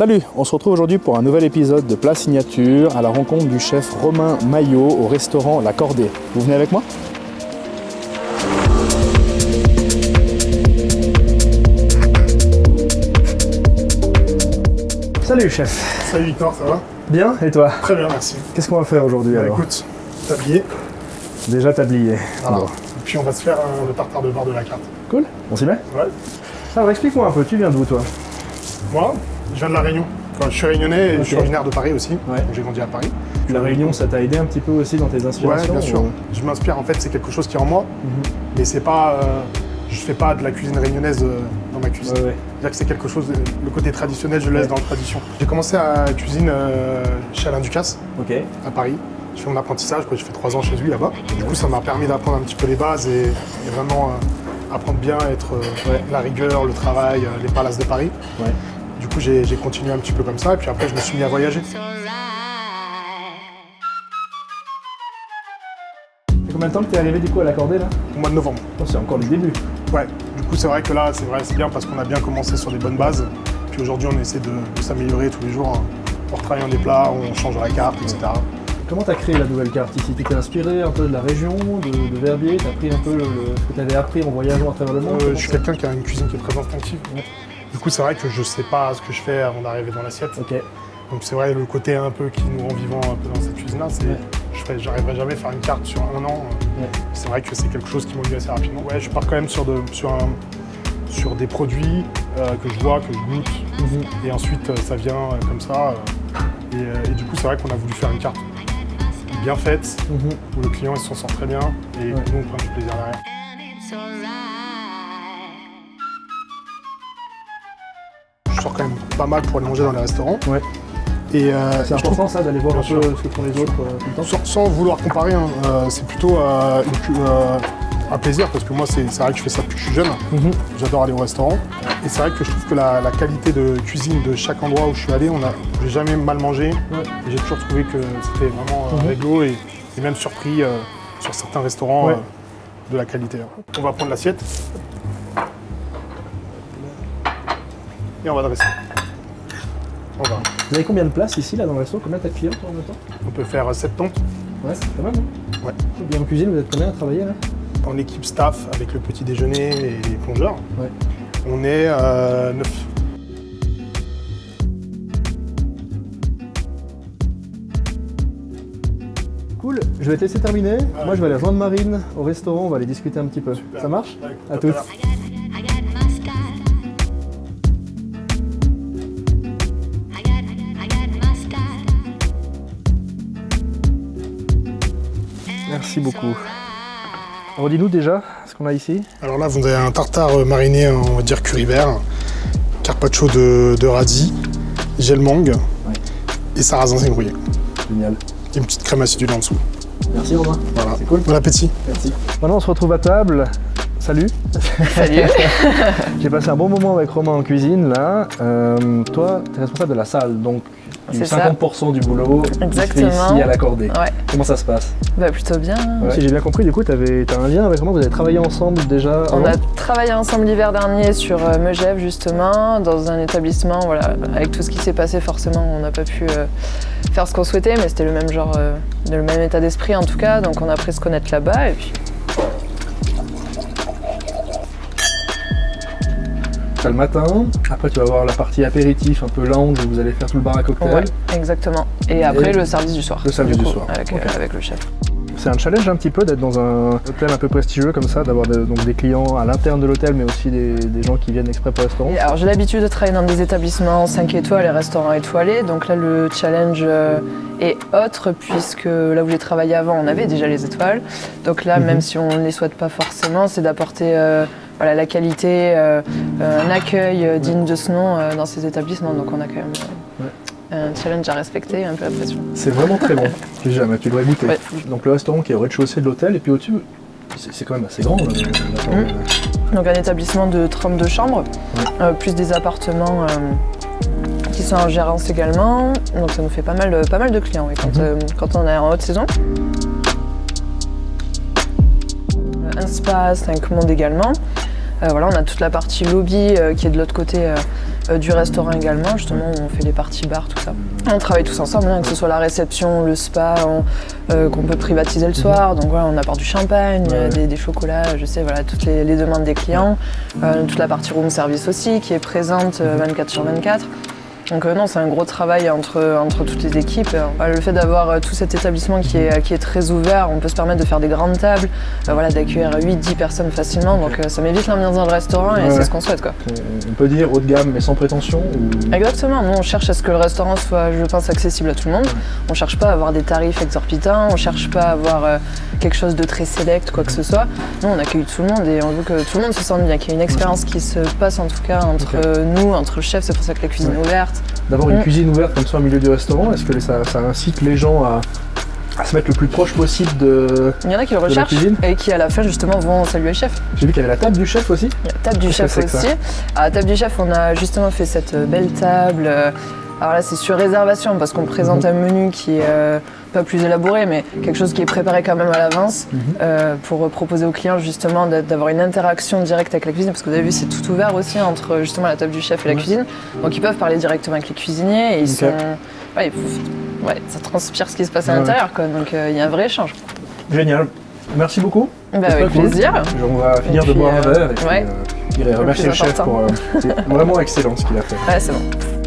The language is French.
Salut, on se retrouve aujourd'hui pour un nouvel épisode de Plat Signature à la rencontre du chef Romain Maillot au restaurant La Cordée. Vous venez avec moi ? Salut chef. Salut Victor, ça va? Bien, et toi? Très bien, merci. Qu'est-ce qu'on va faire aujourd'hui alors? Écoute, tablier. Déjà tablier. Voilà. Bon. Et puis on va se faire le tartare de beurre de la carte. Cool, on s'y met? Ouais. Alors explique-moi un peu, tu viens d'où toi? Moi, je viens de La Réunion. Enfin, je suis réunionnais et Ok. je suis originaire de Paris aussi. Ouais. Donc j'ai grandi à Paris. La Réunion, ça t'a aidé un petit peu aussi dans tes inspirations? Ouais, bien sûr. ou- Je m'inspire, en fait, c'est quelque chose qui est en moi. Mais c'est pas... je fais pas de la cuisine réunionnaise dans ma cuisine. Ouais. C'est-à-dire que c'est quelque chose... Le côté traditionnel, je le laisse dans la tradition. J'ai commencé à cuisiner chez Alain Ducasse, Ok. à Paris. Je fais mon apprentissage, quoi. J'ai fait 3 ans chez lui là-bas. Du coup, ça m'a permis d'apprendre un petit peu les bases et vraiment apprendre bien, être la rigueur, le travail, les palaces de Paris. Ouais. Du coup, j'ai continué un petit peu comme ça et puis après, je me suis mis à voyager. Et combien de temps que t'es arrivé du coup à La Cordée là? Au mois de novembre. Oh, c'est encore le début. Ouais. Du coup, c'est vrai que là, c'est bien parce qu'on a bien commencé sur des bonnes bases. Puis aujourd'hui, on essaie de s'améliorer tous les jours. On retravaille des plats, on change la carte, etc. Comment t'as créé la nouvelle carte ici? Tu t'es inspiré un peu de la région, de Verbier? T'as pris un peu ce que t'avais appris en voyageant à travers le monde? Je suis quelqu'un qui a une cuisine qui est très instinctive. Ouais. Du coup, c'est vrai que je sais pas ce que je fais avant d'arriver dans l'assiette. Ok. Donc c'est vrai, le côté un peu qui nous rend vivants un peu dans cette cuisine-là, c'est j'arriverai jamais à faire une carte sur un an. Ouais. C'est vrai que c'est quelque chose qui m'ennuie assez rapidement. Ouais, je pars quand même sur des produits que je vois, que je goûte, et ensuite ça vient comme ça. Et du coup, c'est vrai qu'on a voulu faire une carte bien faite, où le client il s'en sort très bien, et nous on prend du plaisir derrière. Je sors quand même pas mal pour aller manger dans les restaurants. Ouais. Et C'est important ça d'aller voir Bien un sûr. peu ce que font les autres tout le temps. sans vouloir comparer, hein, c'est plutôt un plaisir parce que moi c'est vrai que je fais ça depuis que je suis jeune. J'adore aller au restaurant. Et c'est vrai que je trouve que la qualité de cuisine de chaque endroit où je suis allé, j'ai jamais mal mangé. Ouais. Et j'ai toujours trouvé que c'était vraiment réglo et même surpris sur certains restaurants de la qualité. On va prendre l'assiette. Et on va dresser. On va. Vous avez combien de places ici là dans le resto? Combien t'as de clients toi en même temps? On peut faire 7 tons. Ouais, c'est pas mal. Hein. Ouais. Et en cuisine, vous êtes combien à travailler là? En équipe staff avec le petit déjeuner et les plongeurs, Ouais. on est 9. Cool, je vais te laisser terminer. Moi je vais aller rejoindre Marine au restaurant, on va aller discuter un petit peu. Super. Ça marche? Ouais, À tout à toutes. l'heure. Merci beaucoup. Redis-nous déjà ce qu'on a ici. Alors là, vous avez un tartare mariné, on va dire curry vert, carpaccio de radis, gel mangue et sarrasin zingrouillé. Génial. Et une petite crème acidule en dessous. Merci Romain. Voilà. C'est cool. Bon appétit. Merci. Maintenant on se retrouve à table. Salut. Salut. J'ai passé un bon moment avec Romain en cuisine là. Toi, tu es responsable de la salle, donc du C'est ça. 50% du boulot Exactement. ici à La Cordée. Ouais, Comment ça se passe? bah plutôt bien. Si j'ai bien compris, du coup, tu as un lien avec Romain, vous avez travaillé ensemble déjà On avant? a travaillé ensemble l'hiver dernier sur Megève justement, dans un établissement, voilà, avec tout ce qui s'est passé forcément on n'a pas pu faire ce qu'on souhaitait, mais c'était le même genre, le même état d'esprit en tout cas, donc on a appris à se connaître là-bas et puis T'as le matin, après tu vas avoir la partie apéritif un peu lounge où vous allez faire tout le bar à cocktail. ouais, exactement. Et après le service du soir. Le service du soir. Avec, Ok. avec le chef. C'est un challenge un petit peu d'être dans un hôtel un peu prestigieux comme ça, d'avoir donc des clients à l'interne de l'hôtel mais aussi des gens qui viennent exprès pour le restaurant. Et alors j'ai l'habitude de travailler dans des établissements 5 étoiles et restaurants étoilés, donc là le challenge est autre puisque là où j'ai travaillé avant on avait déjà les étoiles, donc là même si on ne les souhaite pas forcément, c'est d'apporter voilà, la qualité, un accueil digne de ce nom dans ces établissements, donc on a quand même un challenge à respecter et un peu la pression. C'est vraiment très bon, si jamais, tu devrais goûter. Ouais. Donc le restaurant qui est au rez-de-chaussée de l'hôtel et puis au-dessus, c'est quand même assez grand. Donc un établissement de 32 chambres, plus des appartements qui sont en gérance également, donc ça nous fait pas mal de clients oui, quand on est en haute saison. Un spa 5 mondes également. Voilà, on a toute la partie lobby qui est de l'autre côté du restaurant également, justement, où on fait les parties bar, tout ça. On travaille tous ensemble, hein, que ce soit la réception, le spa, qu'on peut privatiser le soir. Donc voilà, on apporte du champagne, des chocolats, je sais, voilà, toutes les demandes des clients. Toute la partie room service aussi, qui est présente 24/24. Donc non, c'est un gros travail entre toutes les équipes. Le fait d'avoir tout cet établissement qui est très ouvert, on peut se permettre de faire des grandes tables, d'accueillir 8-10 personnes facilement. Donc ça m'évite l'ambiance dans le restaurant et c'est ce qu'on souhaite, quoi. On peut dire haut de gamme mais sans prétention ou... Exactement, nous on cherche à ce que le restaurant soit, je pense, accessible à tout le monde. On cherche pas à avoir des tarifs exorbitants, on cherche pas à avoir quelque chose de très select, quoi que ce soit. Nous on accueille tout le monde et on veut que tout le monde se sente bien, qu'il y ait une expérience qui se passe en tout cas entre nous, entre le chef, c'est pour ça que la cuisine est ouverte. D'avoir une cuisine ouverte comme ça au milieu du restaurant, est-ce que ça incite les gens à se mettre le plus proche possible de Il y en a qui le recherchent et qui à la fin justement vont saluer le chef. J'ai vu qu'il y avait la table du chef aussi. Il y a la table du chef aussi. À la table du chef, on a justement fait cette belle table. Alors là, c'est sur réservation parce qu'on présente un menu qui est pas plus élaboré, mais quelque chose qui est préparé quand même à l'avance pour proposer aux clients justement d'avoir une interaction directe avec la cuisine. Parce que vous avez vu, c'est tout ouvert aussi entre justement la table du chef et la cuisine. Donc ils peuvent parler directement avec les cuisiniers et ils sont... ça transpire ce qui se passe à l'intérieur, quoi. Donc il y a un vrai échange. Génial. Merci beaucoup. Avec plaisir. On va finir de boire un verre et puis, remercier le chef pour... c'est vraiment excellent ce qu'il a fait. Ouais, c'est bon.